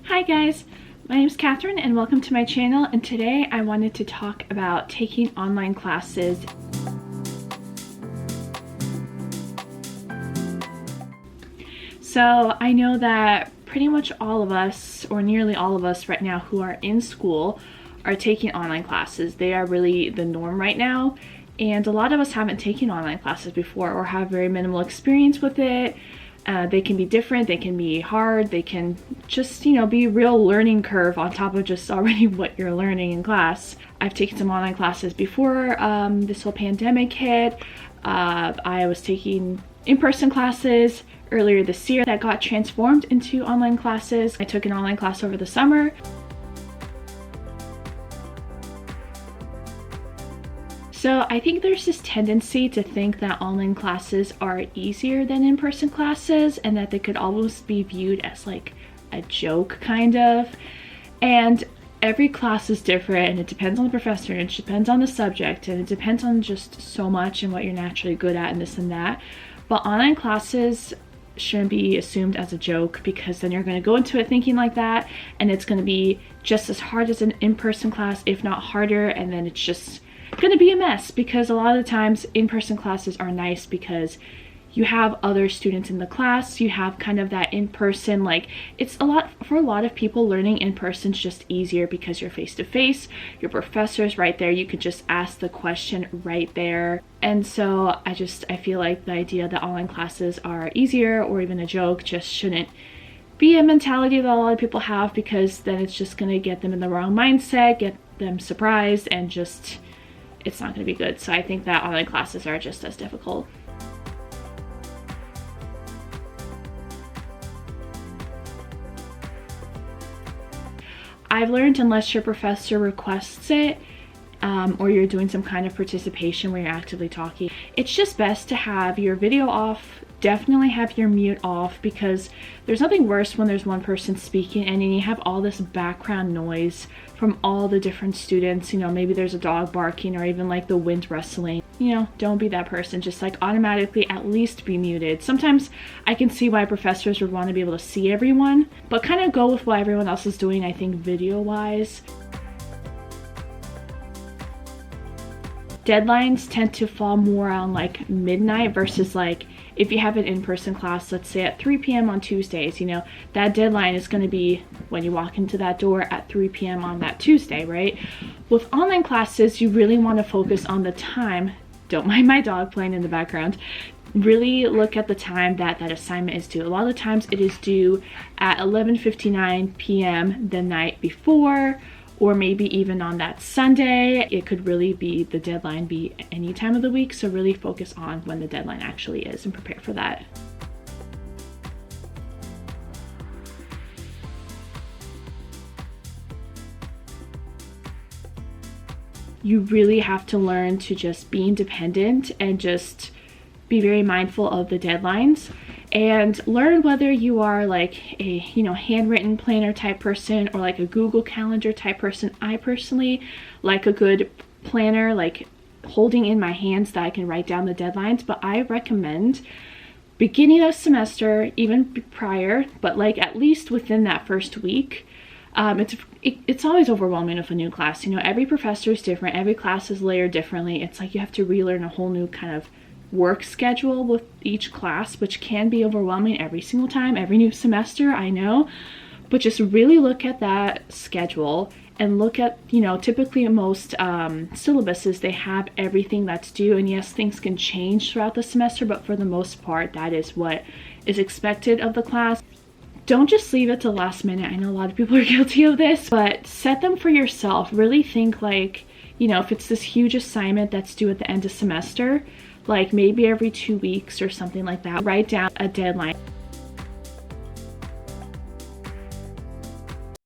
Hi guys, my name is Catherine and welcome to my channel, and today I wanted to talk about taking online classes. So I know that pretty much all of us, or nearly all of us right now who are in school, are taking online classes. They are really the norm right now, and a lot of us haven't taken online classes before or have very minimal experience with it. They can be different, they can be hard, they can just, be a real learning curve on top of just already what you're learning in class. I've taken some online classes before this whole pandemic hit. I was taking in-person classes earlier this year that got transformed into online classes. I took an online class over the summer. So I think there's this tendency to think that online classes are easier than in-person classes and that they could almost be viewed as like a joke kind of. And every class is different, and it depends on the professor, and it depends on the subject, and it depends on just so much and what you're naturally good at and this and that. But online classes shouldn't be assumed as a joke, because then you're going to go into it thinking like that, and it's going to be just as hard as an in-person class, if not harder, and then it's just going to be a mess, because a lot of the times in-person classes are nice because you have other students in the class, you have kind of that in-person, like, it's for a lot of people, learning in person is just easier because you're face to face, your professor's right there, you could just ask the question right there. And so I feel like the idea that online classes are easier or even a joke just shouldn't be a mentality that a lot of people have, because then it's just going to get them in the wrong mindset, get them surprised, and just it's not going to be good. So I think that online classes are just as difficult. I've learned, unless your professor requests it, or you're doing some kind of participation where you're actively talking, it's just best to have your video off. Definitely have your mute off, because there's nothing worse when there's one person speaking and you have all this background noise from all the different students. Maybe there's a dog barking or even like the wind rustling. Don't be that person. Just like automatically at least be muted. Sometimes I can see why professors would want to be able to see everyone, but kind of go with what everyone else is doing, I think, video wise. Deadlines tend to fall more on like midnight versus like if you have an in-person class, let's say at 3 p.m. on Tuesdays, that deadline is going to be when you walk into that door at 3 p.m. on that Tuesday, right? With online classes, you really want to focus on the time. Don't mind my dog playing in the background. Really look at the time that assignment is due. A lot of the times it is due at 11:59 p.m. the night before, or maybe even on that Sunday. It could really be, the deadline be any time of the week, so really focus on when the deadline actually is and prepare for that. You really have to learn to just be independent and just be very mindful of the deadlines, and learn whether you are like a handwritten planner type person or like a Google Calendar type person. I personally like a good planner, like holding in my hands that I can write down the deadlines, but I recommend beginning of semester, even prior, but like at least within that first week. It's always overwhelming with a new class. Every professor is different, every class is layered differently. It's like you have to relearn a whole new kind of work schedule with each class, which can be overwhelming every single time, every new semester, I know. But just really look at that schedule and look at, typically most syllabuses, they have everything that's due. And yes, things can change throughout the semester, but for the most part, that is what is expected of the class. Don't just leave it to the last minute. I know a lot of people are guilty of this, but set them for yourself. Really think like, if it's this huge assignment that's due at the end of semester, like maybe every 2 weeks or something like that, write down a deadline.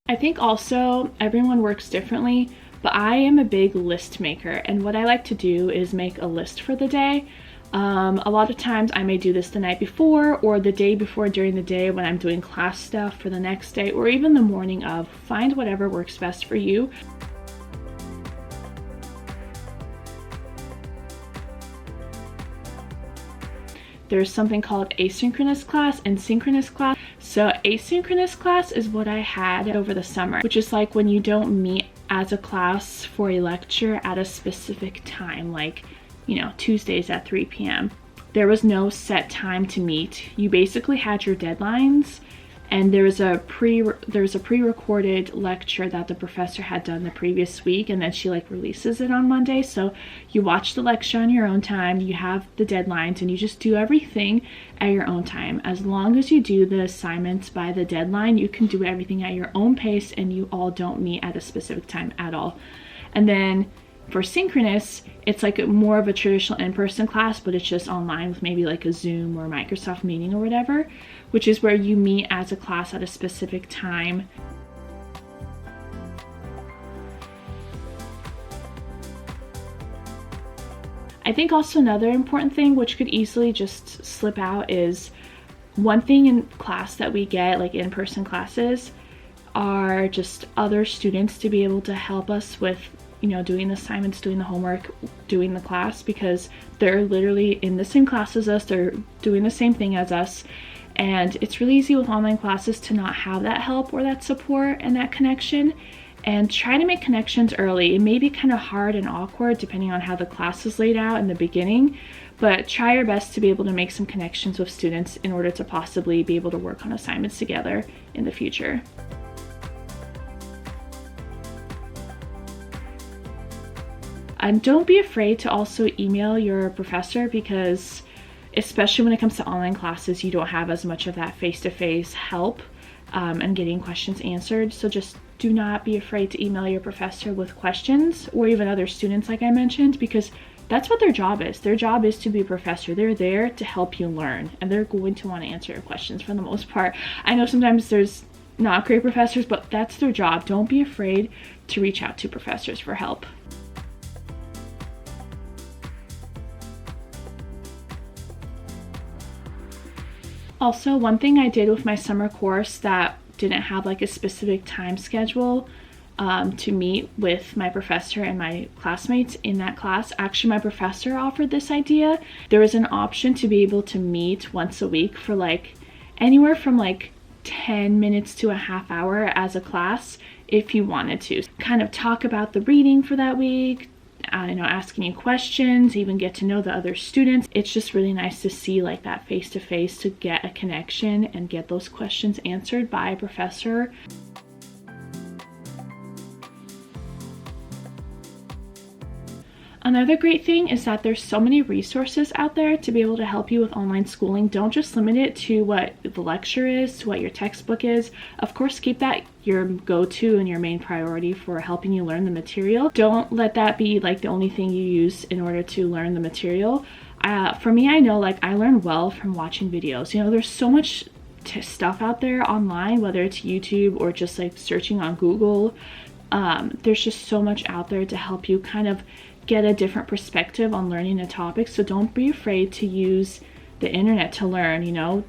I think also everyone works differently, but I am a big list maker, and what I like to do is make a list for the day. A lot of times I may do this the night before or the day before during the day when I'm doing class stuff for the next day, or even the morning of. Find whatever works best for you. There's something called asynchronous class and synchronous class. So asynchronous class is what I had over the summer, which is like when you don't meet as a class for a lecture at a specific time, like, you know, Tuesdays at 3 p.m. There was no set time to meet. You basically had your deadlines, and there's a pre-recorded lecture that the professor had done the previous week, and then she like releases it on Monday. So you watch the lecture on your own time, you have the deadlines, and you just do everything at your own time. As long as you do the assignments by the deadline, you can do everything at your own pace, and you all don't meet at a specific time at all. And then for synchronous, it's like more of a traditional in-person class, but it's just online with maybe like a Zoom or Microsoft meeting or whatever, which is where you meet as a class at a specific time. I think also another important thing which could easily just slip out is one thing in class that we get, like in-person classes, are just other students to be able to help us with, you know, doing the assignments, doing the homework, doing the class, because they're literally in the same class as us, they're doing the same thing as us. And it's really easy with online classes to not have that help or that support and that connection. And try to make connections early. It may be kind of hard and awkward depending on how the class is laid out in the beginning, but try your best to be able to make some connections with students in order to possibly be able to work on assignments together in the future. And don't be afraid to also email your professor, because especially when it comes to online classes, you don't have as much of that face-to-face help and getting questions answered. So just do not be afraid to email your professor with questions, or even other students like I mentioned, because that's what their job is. Their job is to be a professor. They're there to help you learn, and they're going to want to answer your questions for the most part. I know sometimes there's not great professors, but that's their job. Don't be afraid to reach out to professors for help. Also, one thing I did with my summer course that didn't have like a specific time schedule to meet with my professor and my classmates in that class. Actually, my professor offered this idea. There was an option to be able to meet once a week for like anywhere from like 10 minutes to a half hour as a class if you wanted to. Kind of talk about the reading for that week, you know, asking you questions, even get to know the other students. It's just really nice to see like that face-to-face, to get a connection and get those questions answered by a professor. Another great thing is that there's so many resources out there to be able to help you with online schooling. Don't just limit it to what the lecture is, to what your textbook is. Of course, keep that your go-to and your main priority for helping you learn the material. Don't let that be like the only thing you use in order to learn the material. For me, I know like I learn well from watching videos. You know, there's so much stuff out there online, whether it's YouTube or just like searching on Google. There's just so much out there to help you kind of get a different perspective on learning a topic. So don't be afraid to use the internet to learn, you know.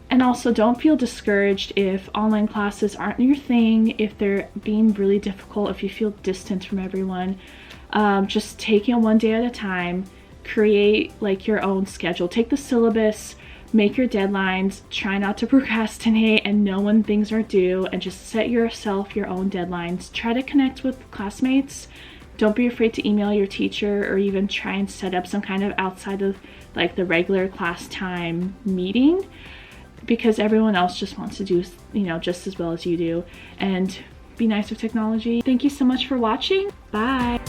And also don't feel discouraged if online classes aren't your thing, if they're being really difficult, if you feel distant from everyone. Just take it one day at a time. Create like your own schedule. Take the syllabus, make your deadlines, try not to procrastinate and know when things are due, and just set yourself your own deadlines. Try to connect with classmates. Don't be afraid to email your teacher, or even try and set up some kind of outside of like the regular class time meeting, because everyone else just wants to do, you know, just as well as you do. And be nice with technology. Thank you so much for watching. Bye.